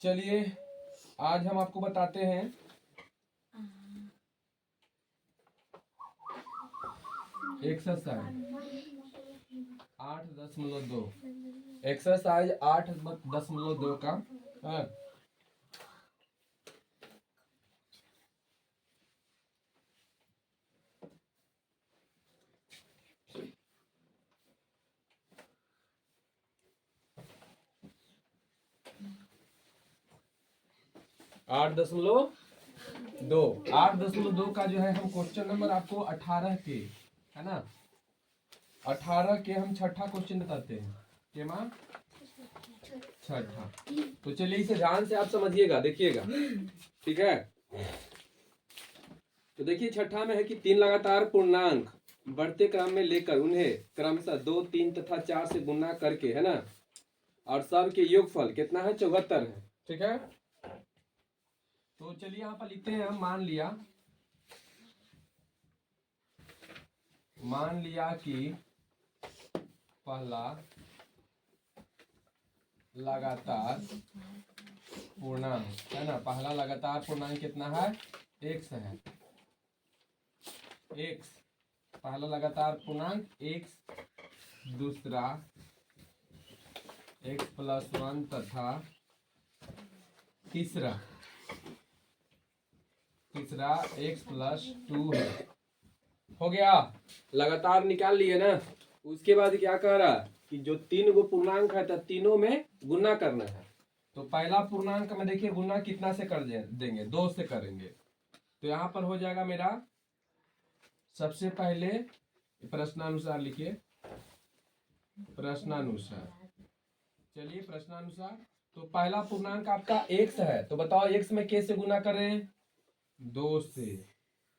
चलिए आज हम आपको बताते हैं एक्सरसाइज 8.2 एक्सरसाइज 8.2 का है 8.2 का जो है हम क्वेश्चन नंबर आपको 18 के है ना 18 के हम छठा क्वेश्चन बताते हैं के माँ छठा। तो चलिए इसे ध्यान से आप समझिएगा, देखिएगा, ठीक है। तो देखिए छठा में है कि 3 लगातार पूर्णांक बढ़ते क्रम में लेकर उन्हें क्रमशः 2, 3 तथा 4 से गुणा करके, है ना, और सब के योगफल कितना है 74 है, ठीक है। तो चलिए यहाँ पर लिखते हैं हम मान लिया कि पहला लगातार पूर्णांक है ना, पहला लगातार पूर्णांक कितना है x है, x पहला लगातार पूर्णांक x, दूसरा x+1 तथा तीसरा x+2 है। हो गया, लगातार निकाल लिए ना। उसके बाद क्या कह रहा कि जो 3 गो पूर्णांक है तो तीनों में गुना करना है। तो पहला पूर्णांक में देखिए गुना कितना से कर देंगे, 2 से करेंगे। तो यहाँ पर हो जाएगा मेरा, सबसे पहले प्रश्नानुसार लिखिए, प्रश्नानुसार, चलिए प्रश्नानुसार। तो पहला पूर्णांक आपका x है, तो बताओ x में कैसे गुना करें, 2 से,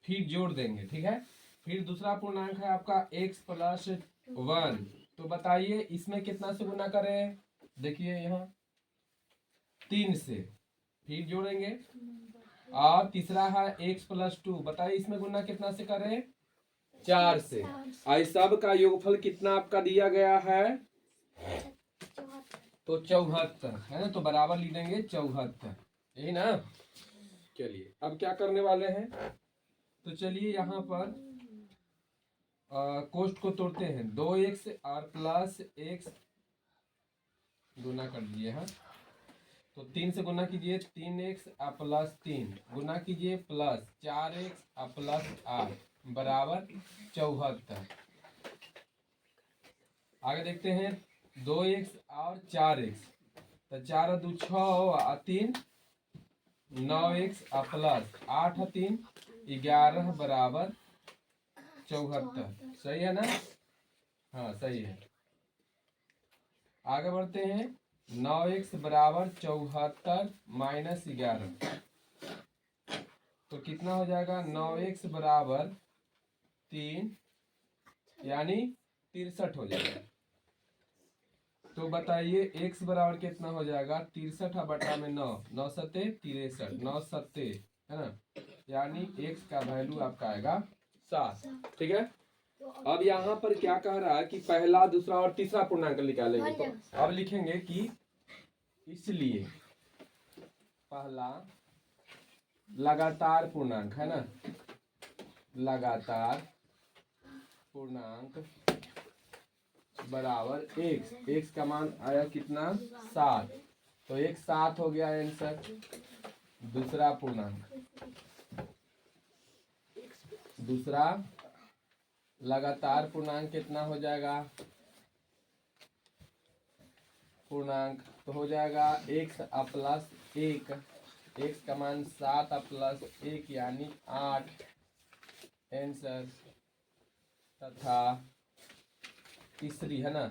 फिर जोड़ देंगे, ठीक है। फिर दूसरा पूर्णांक है आपका x+1, तो बताइए इसमें कितना से गुना करें, देखिए यहाँ 3 से, फिर जोड़ेंगे। और तीसरा है x+2, बताइए इसमें गुना कितना से करें, 4 से। और सब का योगफल कितना आपका दिया गया है, तो 74 है ना, तो बराबर लिख देंगे 74, यही ना। चलिए अब क्या करने वाले हैं, तो चलिए यहाँ पर कोष्ठ को तोड़ते हैं। 2x और प्लस x गुना कर दिए हैं, तो 3 से गुना कीजिए, 3x और प्लस 3 गुना कीजिए, प्लस 4x और प्लस 8 बराबर 74। आगे देखते हैं 2x और 4x, तो 4 और 2 6 और 3 9x और प्लस 8 और 3 11 बराबर 74, सही है ना, हाँ सही है। आगे बढ़ते हैं, 9x बराबर 74 माइनस 11, तो कितना हो जाएगा, 9x बराबर 3 यानी 63 हो जाएगा। तो बताइए x बराबर कितना हो जाएगा, 63 बटा में 9, 9 सत्ते 63, 9 सत्ते है ना, यानी x का वैल्यू आपका आएगा 7, ठीक है। अब यहाँ पर क्या कह रहा है कि पहला, दूसरा और तीसरा पूर्णांक निकालेंगे। तो अब लिखेंगे कि इसलिए पहला लगातार पूर्णांक है ना, लगातार पूर्णांक बराबर x का मान आया कितना 7, तो x 7 हो गया आंसर। दूसरा पूर्णांक, दूसरा लगातार पूर्णांक कितना हो जाएगा, पूर्णांक तो हो जाएगा x प्लस 1, x का मान 7 प्लस 1 यानी 8 आंसर। तथा तीसरी है ना,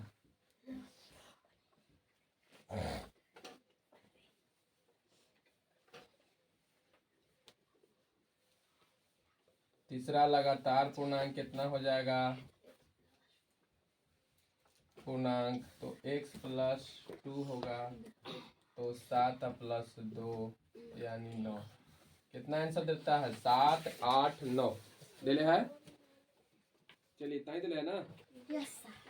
तीसरा लगातार पूर्णांक कितना हो जाएगा, पूर्णांक तो x+2 होगा, तो 7 प्लस 2 यानी 9, कितना आंसर देता है 7 8 9 ले है। चलिए इतना ही दिले है ना।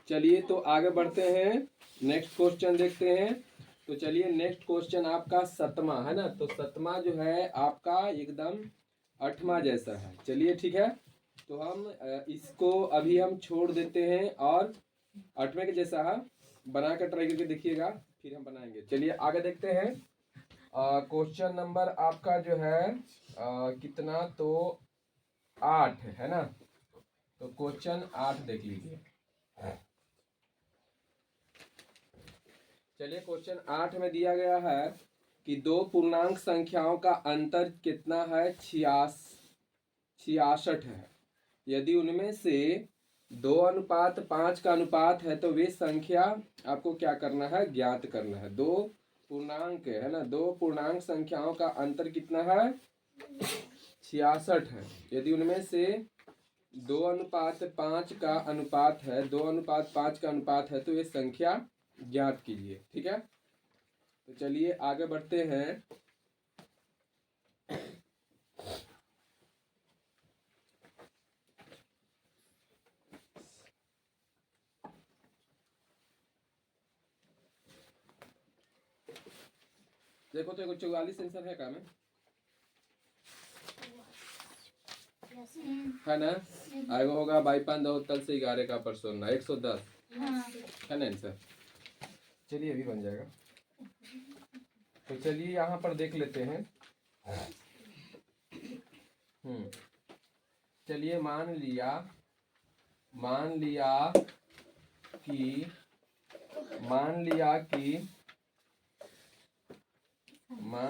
चलिए तो आगे बढ़ते हैं, नेक्स्ट क्वेश्चन देखते हैं। तो चलिए नेक्स्ट क्वेश्चन आपका 7वां है ना। तो 7वां जो है आपका एकदम 8वां जैसा है। चलिए ठीक है, तो हम इसको अभी हम छोड़ देते हैं और 8वें के जैसा है बना कर ट्राई करके देखिएगा, फिर हम बनाएंगे। चलिए आगे देखते हैं। क्वेश्चन नंबर आपका जो है कितना, तो 8 है ना। तो क्वेश्चन 8 देख लीजिए। चलिए क्वेश्चन 8 में दिया गया है कि दो पूर्णांक संख्याओं का अंतर कितना है, 66 है। यदि उनमें से 2:5 का अनुपात है तो वे संख्या आपको क्या करना है, ज्ञात करना है। दो पूर्णांक है ना, दो पूर्णांक संख्याओं का अंतर कितना है, 66 है। यदि उनमें से 2:5 का अनुपात है, 2:5 का अनुपात है तो ये संख्या ज्ञात कीजिए। ठीक है, तो चलिए आगे बढ़ते हैं। देखो तो 44 आंसर है का में, है ना। आगे होगा 52 से 11 का परसों 110 है ना आंसर। चलिए अभी बन जाएगा। तो चलिए यहाँ पर देख लेते हैं। चलिए मान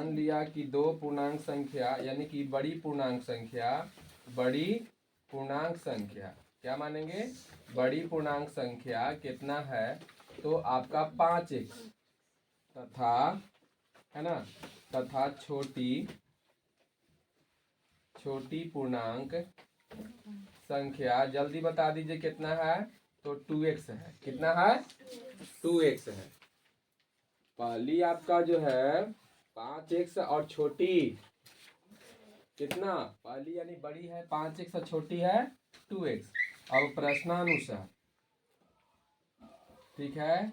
लिया कि दो पूर्णांक संख्या यानी कि बड़ी पूर्णांक संख्या क्या मानेंगे, बड़ी पूर्णांक संख्या कितना है, तो आपका 5x तथा है ना, तथा छोटी पूर्णांक संख्या जल्दी बता दीजिए कितना है, तो 2x है। कितना है, 2x है। पहली आपका जो है 5x और छोटी कितना, पहली यानी बड़ी है 5x और छोटी है 2x। अब प्रश्नानुसार, ठीक है,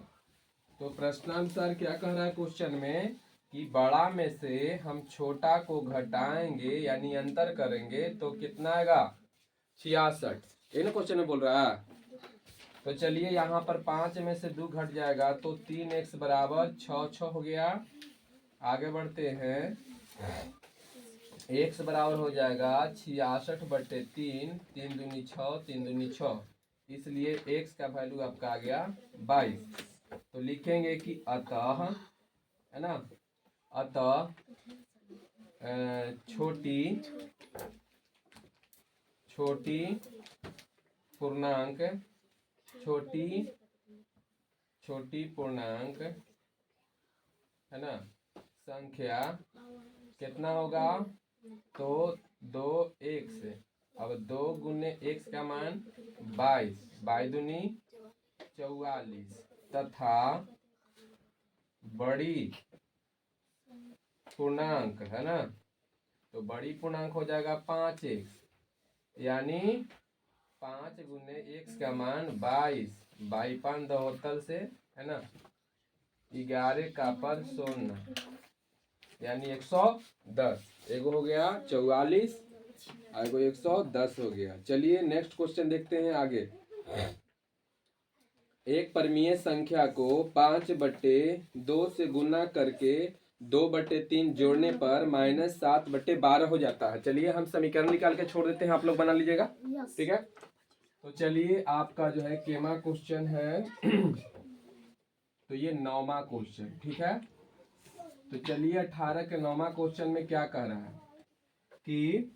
तो प्रश्नानुसार क्या कह रहा है क्वेश्चन में कि बड़ा में से हम छोटा को घटाएंगे यानी अंतर करेंगे तो कितना आएगा, 66। ये ना क्वेश्चन में बोल रहा है। तो चलिए यहाँ पर 5 में से 2 घट जाएगा तो 3x बराबर 6 हो गया। आगे बढ़ते हैं, x बराबर हो जाएगा 66/3, 3 दूनी 6, 3 दूनी 6, इसलिए x का वैल्यू आपका आ गया 22। तो लिखेंगे कि अतः, है ना, अतः छोटी पूर्णांक है ना संख्या कितना होगा, तो 2x। अब 2 गुने x का मान 22, 22 दूनी 44, तथा बड़ी पूर्णांक है ना, तो बड़ी पूर्णांक हो जाएगा 5x, यानी 5 गुने x का मान 22, 22 72 से है ना 11 का पर 0 यानी 110। एगो हो गया 44, एगो 110 हो गया। चलिए नेक्स्ट क्वेश्चन देखते हैं आगे। एक परिमेय संख्या को 5/2 से गुना करके 2/3 जोड़ने पर -7/12 हो जाता है। चलिए हम समीकरण निकाल के छोड़ देते हैं, आप लोग बना लीजिएगा। ठीक है, तो चलिए आपका जो है केमा क्वेश्चन है तो ये 9वां क्वेश्चन। ठीक है, तो चलिए 18 के 9वां क्वेश्चन में क्या कह रहा है कि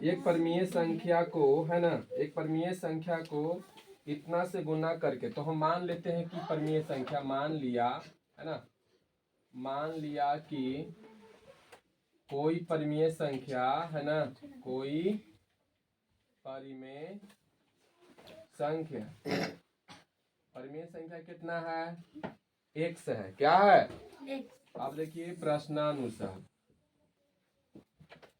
एक परिमेय संख्या को, है ना, एक परिमेय संख्या को इतना से गुना करके, तो हम मान लेते हैं कि परिमेय संख्या, मान लिया है ना, मान लिया कि कोई परिमेय संख्या है ना, कोई परिमेय संख्या कितना है, x है। क्या है, आप देखिए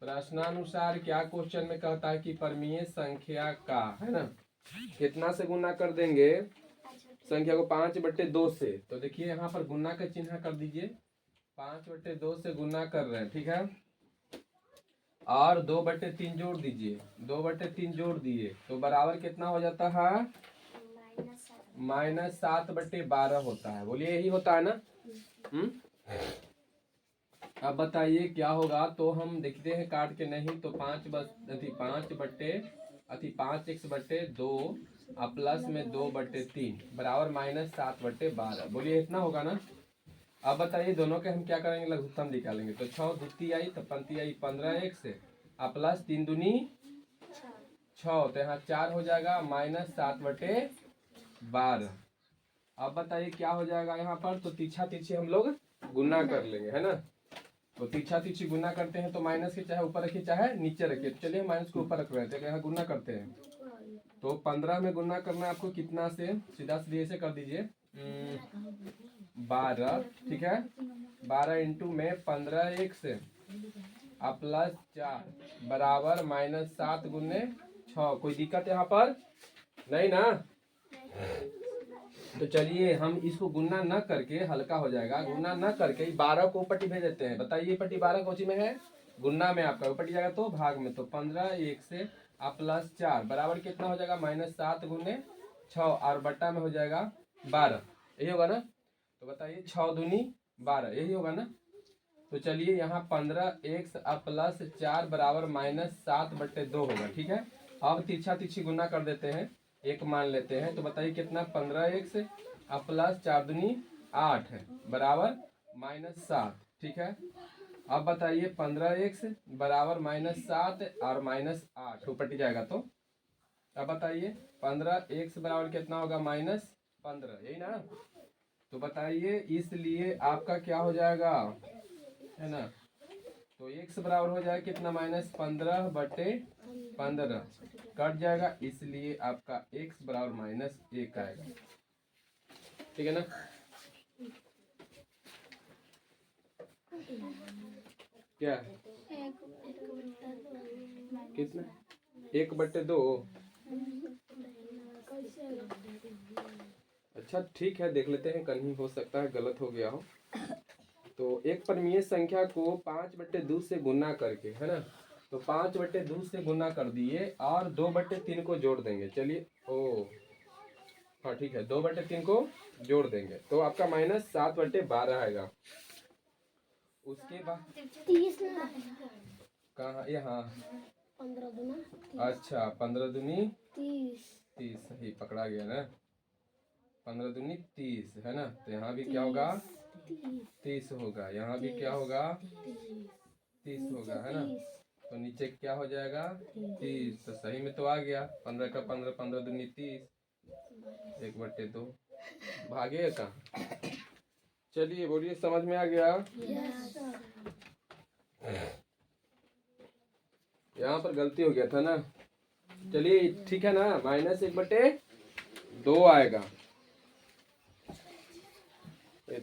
प्रश्नानुसार क्या क्वेश्चन में कहता है कि परिमेय संख्या का, है ना, कितना से गुना कर देंगे, संख्या को 5/2 से, तो देखिए यहाँ पर गुना का चिन्ह कर दीजिए, 5/2 से गुना कर रहे हैं, ठीक है। और 2/3 जोड़ दीजिए, 2/3 जोड़ दिए तो बराबर कितना हो जाता है, -7/12 होता है। बोलिए यही होता है ना। अब बताइए क्या होगा, तो हम देखते हैं काट के, नहीं तो 5x/2 प्लस में 2/3 बराबर -7/12। बोलिए इतना होगा ना। अब बताइए दोनों के हम क्या करेंगे, लघुत्तम निकालेंगे। तो 6 दूती आई तो पंती आई 15x प्लस 3 दूनी 6, तो यहाँ 4 हो जाएगा -7/12। अब बताइए क्या हो जाएगा यहाँ पर, तो तीछा तीछी हम लोग गुना कर लेंगे, है ना। तो तीछा तीछी गुना करते हैं तो माइनस के चाहे ऊपर रखिए चाहे नीचे रखिए, तो चलिए माइनस को ऊपर रख रहे थे, यहाँ गुना करते हैं। तो 15 में गुना करना है आपको कितना से, सीधा सीधे से कर दीजिए 12, ठीक है। 12 इंटू में 15x प्लस 4 बराबर -7 गुने 6। कोई दिक्कत यहाँ पर नहीं ना। तो चलिए हम इसको गुना न करके, हल्का हो जाएगा, गुना न करके 12 को पट्टी भेज देते हैं। बताइए पट्टी 12 कौची में है, गुना में आपका पट्टी जाएगा तो भाग में, तो 15x प्लस 4 बराबर कितना हो जाएगा, -7 गुने 6 और बट्टा में हो जाएगा 12, यही होगा ना। तो बताइए 6 दूनी 12, यही होगा ना। तो चलिए यहाँ 15x प्लस 4 बराबर -7/2 होगा, ठीक है। अब तिरछा तिरछी गुना कर देते हैं, एक मान लेते हैं। तो बताइए कितना, 15x प्लस 4 दूनी 8 है बराबर -7, ठीक है। अब बताइए 15x बराबर -7 और -8 ऊपर जाएगा तो। अब बताइए 15x बराबर कितना होगा, -15, यही ना। तो बताइए इसलिए आपका क्या हो जाएगा, है ना। तो x बराबर हो जाएगा कितना, -15/15 कट जाएगा, इसलिए आपका x बराबर -1 आएगा, ठीक है ना। क्या कितना, 1/2। अच्छा ठीक है, देख लेते हैं, कहीं हो सकता है गलत हो गया हो। तो एक परिमेय संख्या को 5/2 से गुना करके, है ना, तो 5/2 से गुना कर दिए और 2/3 को जोड़ देंगे। चलिए हाँ ठीक है, 2/3 को जोड़ देंगे तो आपका -7/12 आएगा। उसके बाद कहाँ, यहाँ 15 दूना 30। अच्छा 15 दूनी 30 सही पकड़ा गया ना, 15 दूनी 30 है ना। तो यहाँ भी क्या होगा, 30 होगा, यहाँ भी क्या होगा, 30 होगा, है ना। तो नीचे क्या हो जाएगा, 30। तो सही में तो आ गया, 15 का 15, 15 दूनी 30, 1/2 भागे कहाँ। चलिए बोलिए समझ में आ गया। यहाँ पर गलती हो गया था ना। चलिए ठीक है ना, -1/2 आएगा।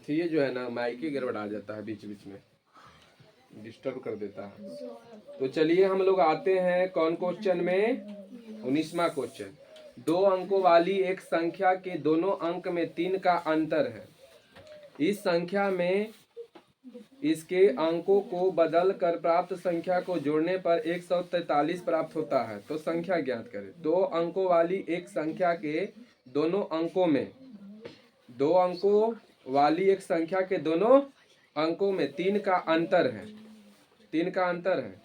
ये जो है ना माइक गड़बड़ा जाता है, बीच बीच में डिस्टर्ब कर देता है। तो चलिए हम लोग आते हैं कौन क्वेश्चन में, 19वां क्वेश्चन। 2 अंकों वाली एक संख्या के दोनों अंक में 3 का अंतर है। इस संख्या में इसके अंकों को बदल कर प्राप्त संख्या को जोड़ने पर 143 प्राप्त होता है। तो संख्या ज्ञात करें। 2 अंकों वाली एक संख्या के दोनों अंकों में, 2 अंकों वाली एक संख्या के दोनों अंकों में 3 का अंतर है, 3 का अंतर है।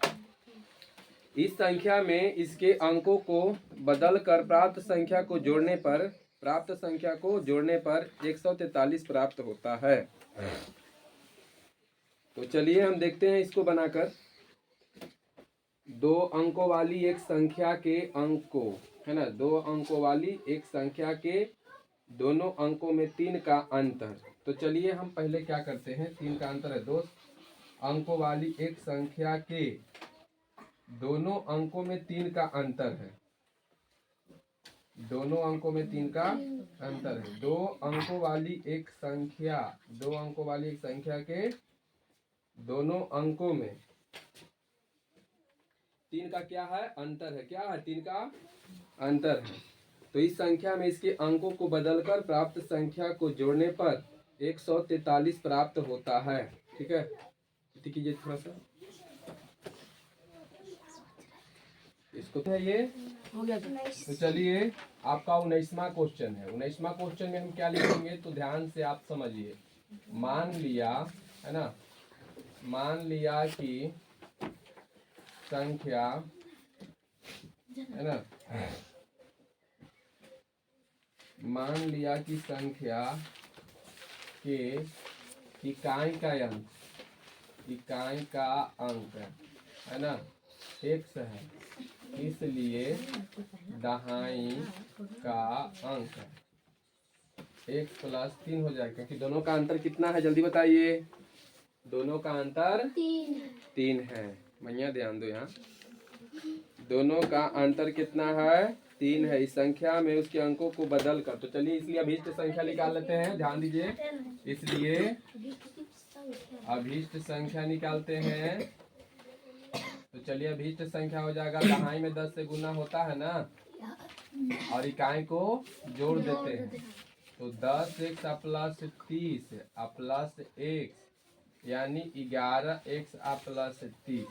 इस संख्या में इसके अंकों को बदल कर प्राप्त संख्या को जोड़ने पर 143 प्राप्त होता है। तो चलिए हम देखते हैं इसको बनाकर। 2 अंकों वाली एक संख्या के अंकों, है ना, 2 अंकों वाली एक संख्या के दोनों अंकों में 3 का अंतर। तो चलिए हम पहले क्या करते हैं, 3 का अंतर है, 2 अंकों वाली एक संख्या के दोनों अंकों में 3 का अंतर है, दोनों अंकों में 3 का अंतर है। 2 अंकों वाली एक संख्या, 2 अंकों वाली एक संख्या के दोनों अंकों में 3 का क्या है, अंतर है। क्या है, 3 का अंतर है। तो इस संख्या में इसके अंकों को बदलकर प्राप्त संख्या को जोड़ने पर 143 प्राप्त होता है। ठीक है, इतनी कीजिए थोड़ा सा इसको। तो ये हो गया तो चलिए आपका 19वां क्वेश्चन है। 19वां क्वेश्चन में हम क्या लिखेंगे तो ध्यान से आप समझिए। मान लिया है ना, मान लिया कि संख्या है ना, मान लिया कि संख्या के इकाई का अंक है ना x है, इसलिए दहाई का अंक x + 3 हो जाएगा, क्योंकि दोनों का अंतर कितना है जल्दी बताइए। दोनों का अंतर 3 है। मैया ध्यान दो यहाँ, दोनों का अंतर कितना है 3 है। इस संख्या में उसके अंकों को बदल कर, तो चलिए इसलिए अभीष्ट संख्या निकाल लेते हैं। ध्यान दीजिए, इसलिए अभीष्ट संख्या निकालते हैं। तो चलिए अभीष्ट संख्या हो जाएगा, दहाई में 10 से गुना होता है ना, और इकाई को जोड़ देते हैं। तो 10x + 30 + x यानी 11x + 30,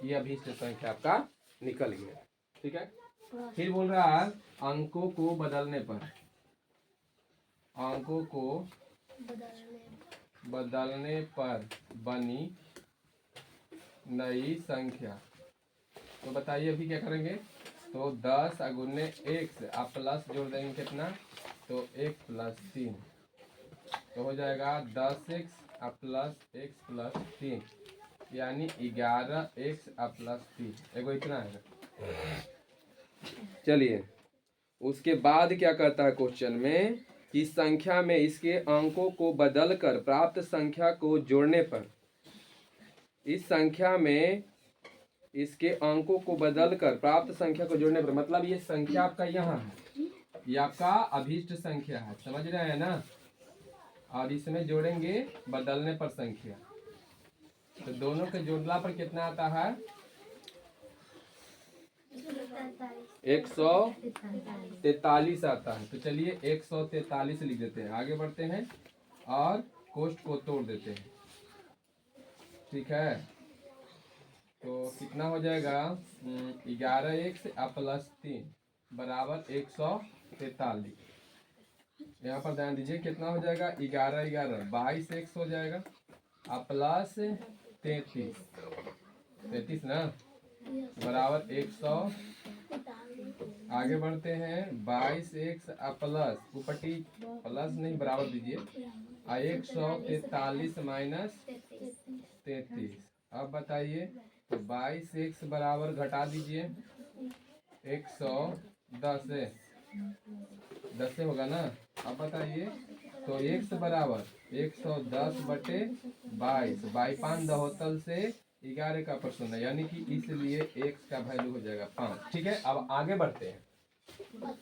ये अभीष्ट संख्या आपका निकल गया। ठीक है, फिर बोल रहा है अंकों को बदलने पर, अंकों को बदलने पर बनी नई संख्या। तो बताइए अभी क्या करेंगे। तो 10 × x आप प्लस जोड़ देंगे कितना, तो x + 3, तो हो जाएगा 10x + x + 3 यानी 11x + 3। एगो इतना है। चलिए उसके बाद क्या कहता है क्वेश्चन में कि संख्या में इसके अंकों को बदलकर प्राप्त संख्या को जोड़ने पर, इस संख्या में इसके अंकों को बदलकर प्राप्त संख्या को जोड़ने पर, मतलब ये संख्या आपका यहाँ है, ये आपका अभीष्ट संख्या है, समझ रहे हैं ना, और इसमें जोड़ेंगे बदलने पर संख्या। तो दोनों के जोड़ला पर कितना आता है 143 आता है। तो चलिए 143 लिख देते हैं, आगे बढ़ते हैं और कोष्ठ को तोड़ देते हैं। ठीक है, तो कितना हो जाएगा 11x + 3 = 143। यहाँ पर ध्यान दीजिए कितना हो जाएगा 11 11 22x हो जाएगा प्लस 33 ना बराबर 100। आगे बढ़ते हैं 22x प्लस उपटी प्लस नहीं बराबर दीजिए 143 - 33। अब बताइए तो 22x बराबर घटा दीजिए 110 से 10 से होगा ना। अब बताइए तो x बराबर 110/22 22 दहोतल से 11 का % है, यानी कि इसलिए x का वैल्यू हो जाएगा 5। ठीक है, अब आगे बढ़ते हैं।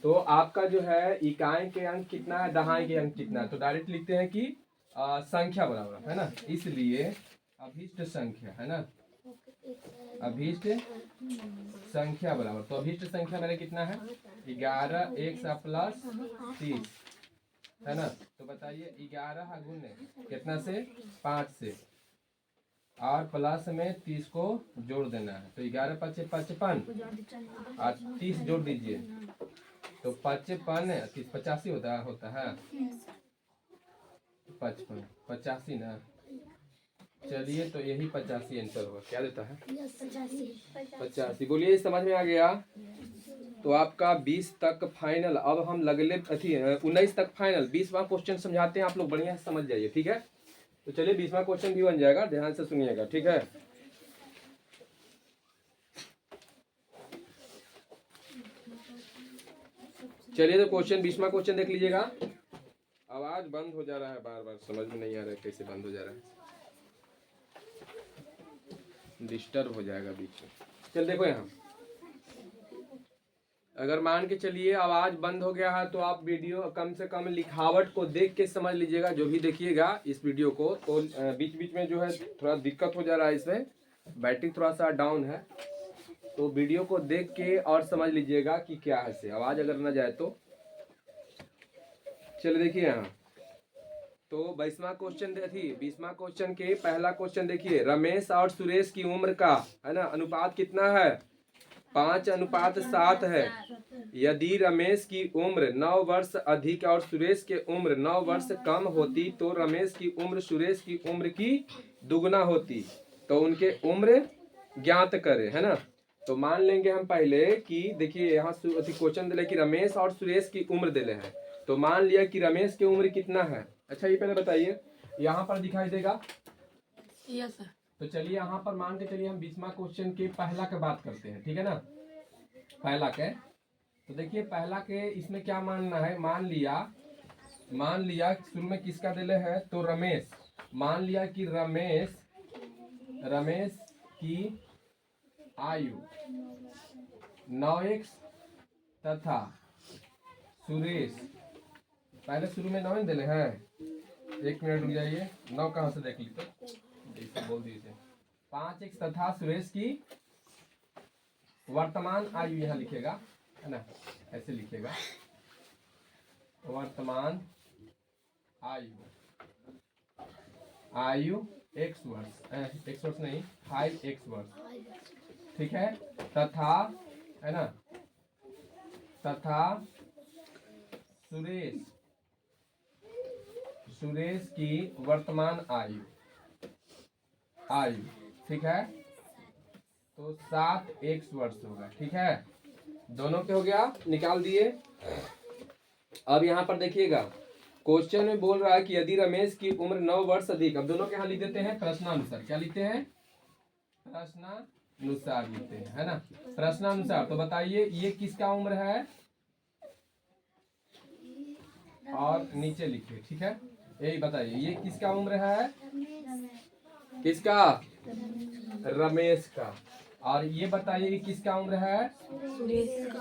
तो आपका जो है इकाई के अंक कितना है, दहाई के अंक कितना है, तो डायरेक्ट लिखते हैं कि संख्या बराबर है ना, इसलिए अभीष्ट संख्या है ना, अभीष्ट संख्या बराबर, तो अभीष्ट संख्या मेरे कितना है 11x + 30 है ना। तो बताइए 11 गुने कितना से 5 से, और प्लस में 30 को जोड़ देना है। तो 11 × 5 = 55 और 30 जोड़ दीजिए तो 55 30 85 होता है 55 85 ना। चलिए तो यही 85 आंसर होगा। क्या देता है 85। बोलिए समझ में आ गया। तो आपका 20 तक फाइनल। अब हम लगले 19 तक फाइनल। 20वां क्वेश्चन समझाते हैं, आप लोग बढ़िया से समझ जाइए। ठीक है, तो चलिए 20वां क्वेश्चन भी बन जाएगा, ध्यान से सुनिएगा। ठीक है, चलिए तो क्वेश्चन 20वां क्वेश्चन देख लीजिएगा। आवाज बंद हो जा रहा है बार बार, समझ में नहीं आ रहा है कैसे बंद हो जा रहा है, डिस्टर्ब हो जाएगा बीच में। चल देखो यहाँ, अगर मान के चलिए आवाज बंद हो गया है तो आप वीडियो कम से कम लिखावट को देख के समझ लीजिएगा। जो भी देखिएगा इस वीडियो को, तो बीच बीच में जो है थोड़ा दिक्कत हो जा रहा है, इसमें बैटरी थोड़ा सा डाउन है, तो वीडियो को देख के और समझ लीजिएगा कि क्या है से। आवाज अगर ना जाए तो चलिए देखिए यहाँ तो 20वां क्वेश्चन के पहला क्वेश्चन देखिए, रमेश और सुरेश की उम्र का है ना अनुपात कितना है? 5:7 है। यदि रमेश की उम्र 9 वर्ष अधिक और सुरेश की उम्र 9 वर्ष कम होती तो रमेश की उम्र सुरेश की उम्र की दुगना होती, तो उनके उम्र ज्ञात करें, है ना। तो मान लेंगे हम पहले कि देखिए यहाँ क्वेश्चन दिले कि रमेश और सुरेश की उम्र दिले हैं, तो मान लिया कि रमेश की उम्र कितना है। अच्छा ये पहले बताइए, यहाँ पर दिखाई देगा? Yes sir. तो चलिए यहाँ पर मान के चलिए हम 20वां क्वेश्चन के पहला के बात करते हैं, ठीक है ना। पहला के तो देखिए पहला के इसमें क्या मानना है, मान लिया शुरू में किसका दिले है तो रमेश, मान लिया कि रमेश की आयु 9x तथा सुरेश, पहले शुरू में 9 दिले हैं, 1 मिनट रुक जाइए, 9 कहाँ से देख ली तो बोल दीजिए 5x तथा सुरेश की वर्तमान आयु यहाँ लिखेगा, है ना, ऐसे लिखेगा वर्तमान आयु x वर्ष नहीं 5x वर्ष, ठीक है। तथा है ना, तथा सुरेश की वर्तमान आयु, ठीक है, तो 7x वर्ष होगा, ठीक है। दोनों के हो गया, निकाल दिए। अब यहाँ पर देखिएगा क्वेश्चन में बोल रहा है कि यदि रमेश की उम्र 9 वर्ष अधिक, अब दोनों के यहाँ लिख देते हैं प्रश्नानुसार, क्या लिखते हैं? प्रश्नानुसार लिखते हैं, है ना, प्रश्नानुसार। तो बताइए ये किसका उम्र है और नीचे लिखिए, ठीक है, यही बताइए ये किसका उम्र है, किसका? रमेश का। और ये बताइए कि किसका उम्र है?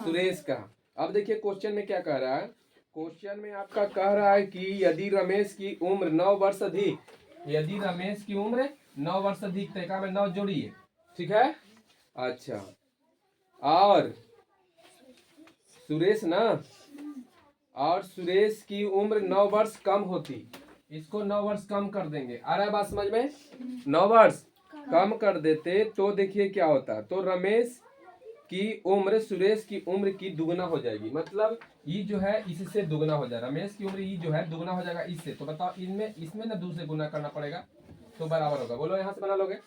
सुरेश का। अब देखिए क्वेश्चन में क्या कह रहा है, क्वेश्चन में आपका कह रहा है कि यदि रमेश की उम्र 9 वर्ष अधिक, यदि रमेश की उम्र 9 वर्ष अधिक, तो में 9 जोड़िए, ठीक है। अच्छा, और सुरेश ना, और सुरेश की उम्र 9 वर्ष कम होती, इसको 9 वर्ष कम कर देंगे, आ रहा है बात समझ में? 9 वर्ष कम कर देते तो देखिए क्या होता, तो रमेश की उम्र सुरेश की उम्र की दुगना हो जाएगी, मतलब ये जो है इससे दुगना हो जाएगा, रमेश की उम्र ये जो है दुगना हो जाएगा इससे। तो बताओ इसमें ना 2 से गुना करना पड़ेगा, तो बराबर होगा। बोलो यहाँ से बना लोगे?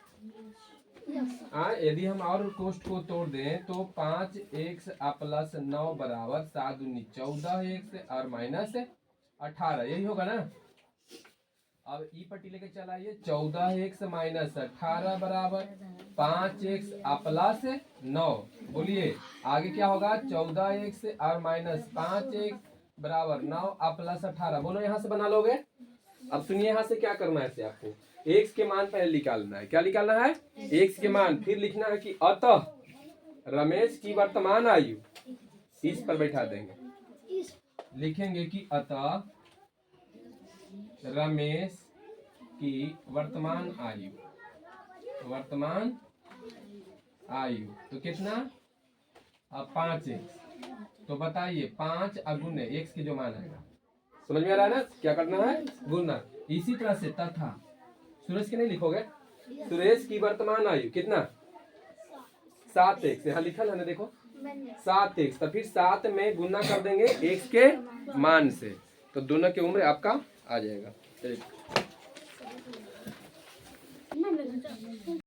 हाँ, यदि हम और कोष्ट को तोड़ दें तो 5x प्लस 9 बराबर 7 दूनी 14x और माइनस 18, यही होगा ना। अब ई पट्टी लेके चलाइए, 14x माइनस 18 बराबर 5x प्लस 9, बोलिए आगे क्या होगा? 14x और माइनस 5x बराबर 9 प्लस 18, बोलो यहाँ से बना लोगे। अब सुनिए यहाँ से क्या करना है, इसे आपको x के मान पहले निकालना है। क्या निकालना है? x के मान, फिर लिखना है कि अतः रमेश की वर्तमान आयु, इस पर बैठा देंगे, लिखेंगे कि अतः रमेश की वर्तमान आयु तो कितना? अब 5x, तो बताइए 5 अगुने x के जो मान आएगा, समझ में आ रहा है ना? क्या करना है? गुना। इसी तरह से तथा सुरेश के नहीं लिखोगे, सुरेश की वर्तमान आयु कितना? 7x, यहाँ लिखा है ना, देखो 7x, तो फिर 7 में गुना कर देंगे x के मान से, तो दोनों की उम्र आपका आ जाएगा।